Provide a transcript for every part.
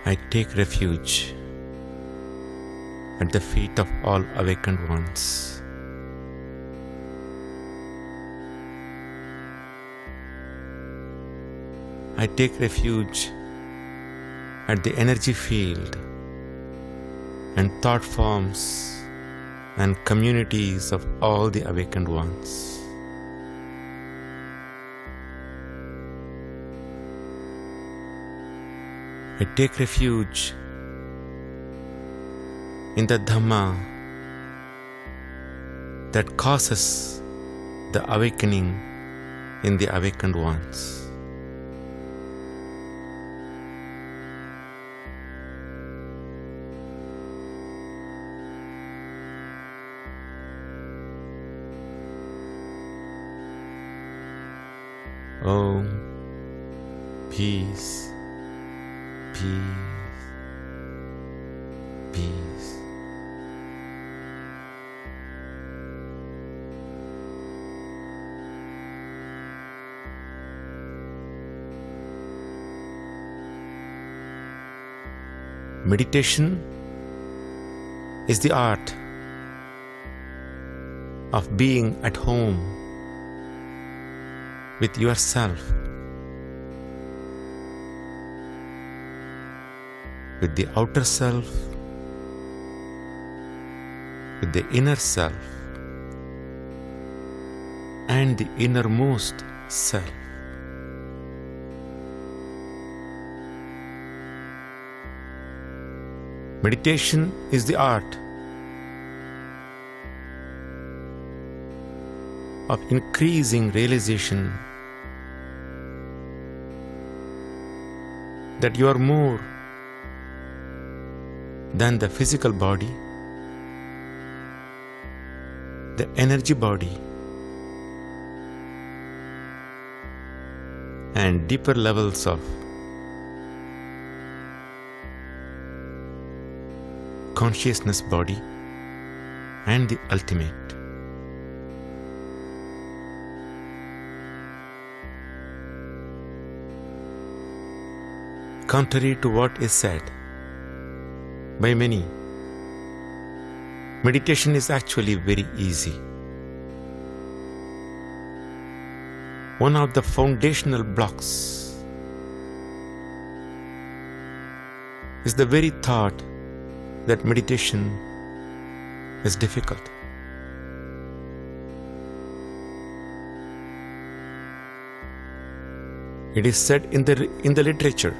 I take refuge at the feet of all awakened ones. I take refuge at the energy field and thought forms and communities of all the awakened ones. I take refuge in the Dhamma that causes the awakening in the awakened ones. Om, peace, peace, peace. Meditation is the art of being at home with yourself, with the outer self, with the inner self, and the innermost self. Meditation is the art of increasing realization that you are more than the physical body, the energy body, and deeper levels of consciousness body and the ultimate. Contrary to what is said by many, meditation is actually very easy. One of the foundational blocks is the very thought that meditation is difficult. It is said in the literature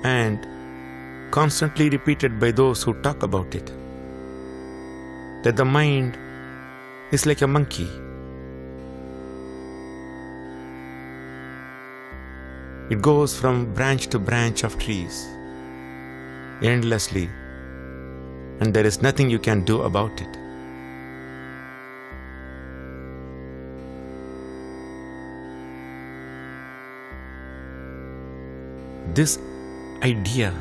and constantly repeated by those who talk about it, that the mind is like a monkey. It goes from branch to branch of trees endlessly, and there is nothing you can do about it. This idea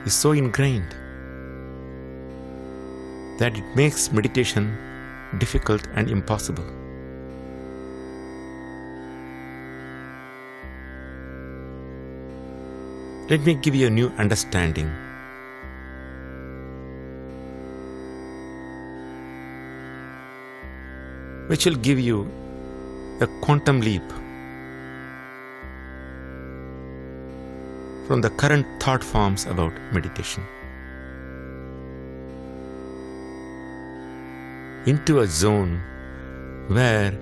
is so ingrained that it makes meditation difficult and impossible. Let me give you a new understanding. Which will give you a quantum leap from the current thought forms about meditation into a zone where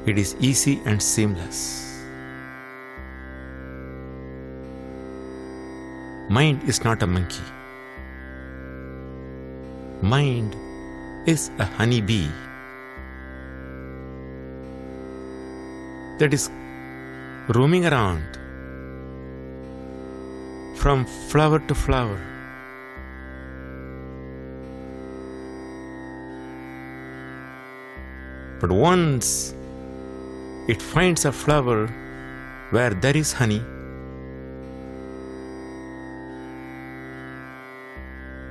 it is easy and seamless. Mind is not a monkey. Mind is a honeybee that is roaming around from flower to flower. But once it finds a flower where there is honey,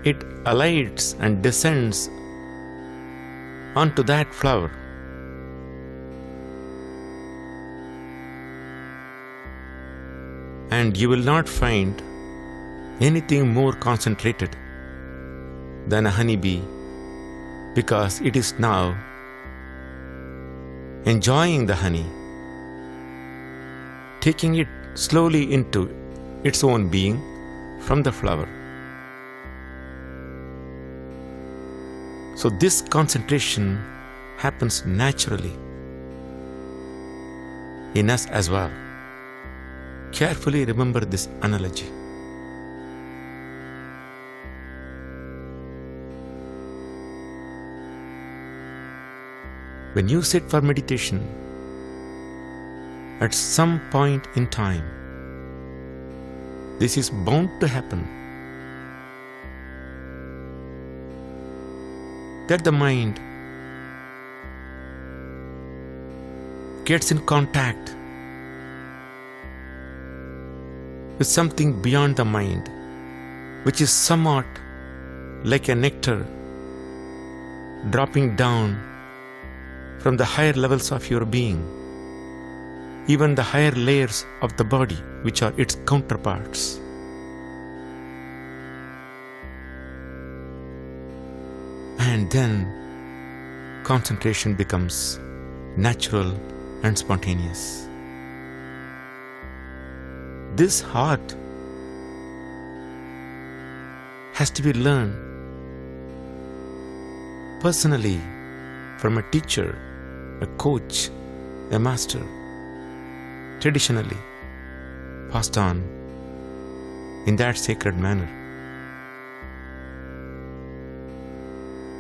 it alights and descends onto that flower. And you will not find anything more concentrated than a honeybee, because it is now enjoying the honey, taking it slowly into its own being from the flower. So this concentration happens naturally in us as well. Carefully remember this analogy. When you sit for meditation, at some point in time, this is bound to happen, that the mind gets in contact with something beyond the mind, which is somewhat like a nectar dropping down from the higher levels of your being, even the higher layers of the body, which are its counterparts. And then concentration becomes natural and spontaneous. This art has to be learned personally from a teacher, a coach, a master, traditionally passed on in that sacred manner.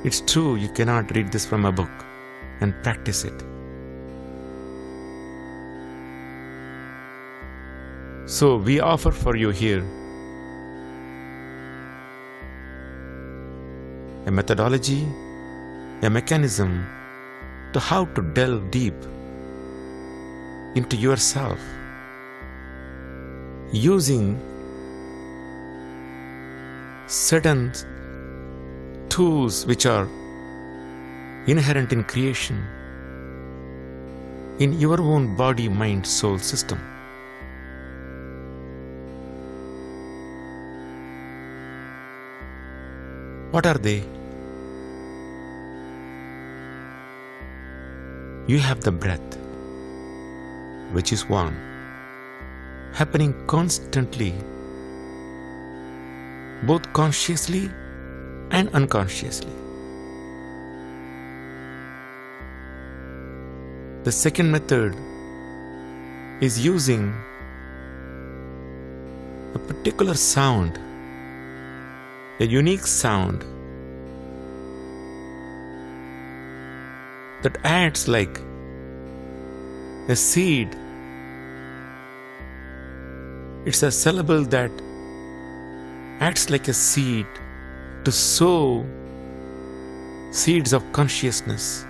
It's true, you cannot read this from a book and practice it. So we offer for you here a methodology, a mechanism to how to delve deep into yourself using certain tools which are inherent in creation, in your own body, mind, soul system. What are they? You have the breath, which is one, happening constantly, both consciously and unconsciously. The second method is using a particular sound, a unique sound that acts like a seed. It's a syllable that acts like a seed to sow seeds of consciousness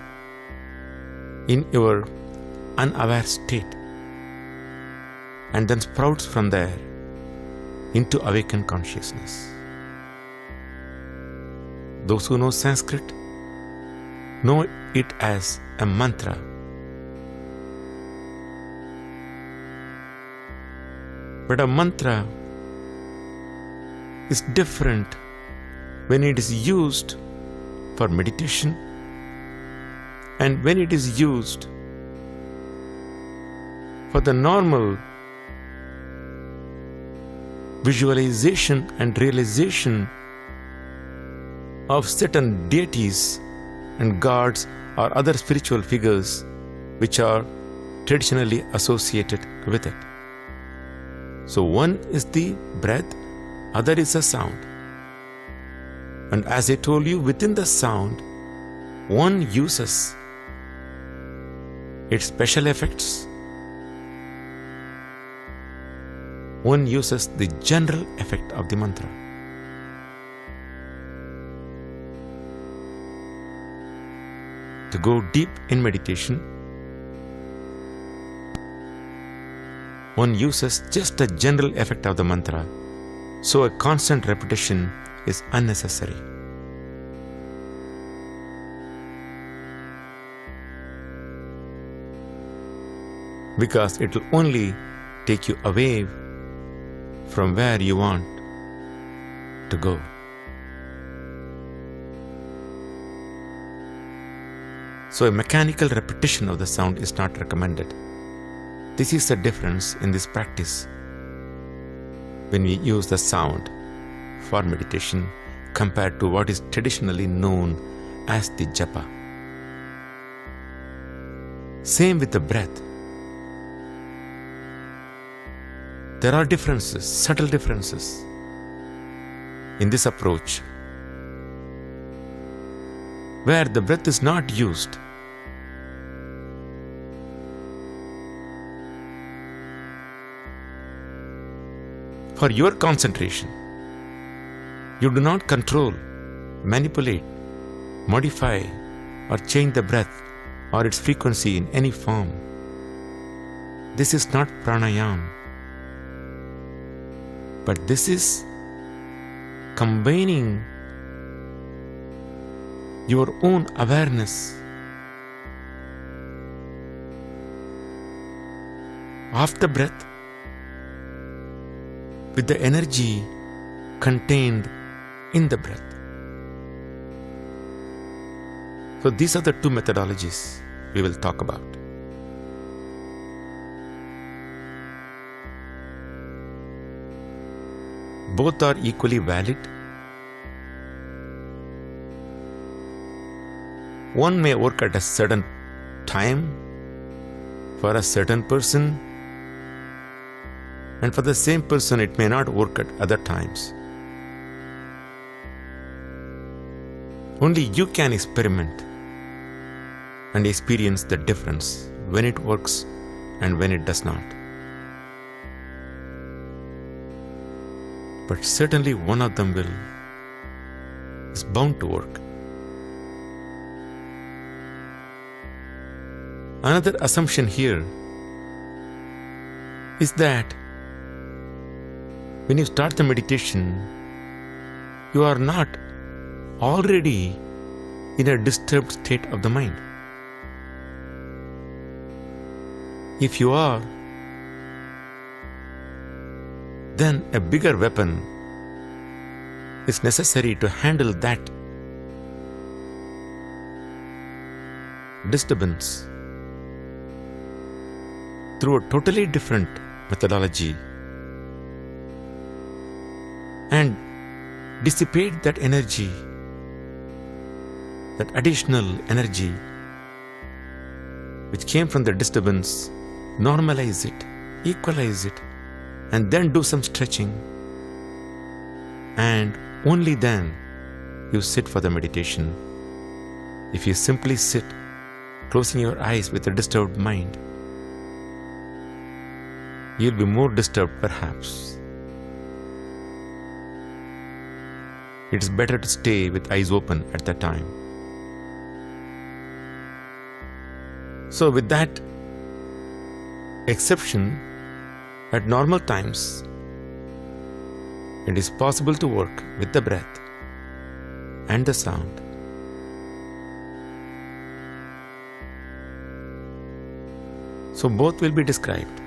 in your unaware state, and then sprouts from there into awakened consciousness. Those who know Sanskrit know it as a mantra. But a mantra is different when it is used for meditation and when it is used for the normal visualization and realization of certain deities and gods or other spiritual figures which are traditionally associated with it. So one is the breath, other is a sound. And as I told you, within the sound, one uses its special effects. One uses the general effect of the mantra. To go deep in meditation, one uses just the general effect of the mantra, so a constant repetition is unnecessary. Because it will only take you away from where you want to go. So a mechanical repetition of the sound is not recommended. This is the difference in this practice when we use the sound for meditation compared to what is traditionally known as the japa. Same with the breath. There are differences, subtle differences in this approach, where the breath is not used. For your concentration, you do not control, manipulate, modify, or change the breath or its frequency in any form. This is not pranayam, but this is combining your own awareness of the breath with the energy contained in the breath. So these are the two methodologies we will talk about. Both are equally valid. One may work at a certain time for a certain person, and for the same person it may not work at other times. Only you can experiment and experience the difference when it works and when it does not. But certainly one of them is bound to work. Another assumption here is that when you start the meditation, you are not already in a disturbed state of the mind. If you are, then a bigger weapon is necessary to handle that disturbance through a totally different methodology and dissipate that energy, that additional energy which came from the disturbance, normalize it, equalize it, and then do some stretching, and only then you sit for the meditation. If you simply sit, closing your eyes with a disturbed mind, you'll be more disturbed perhaps. It's better to stay with eyes open at that time. So with that exception, at normal times, it is possible to work with the breath and the sound. So both will be described.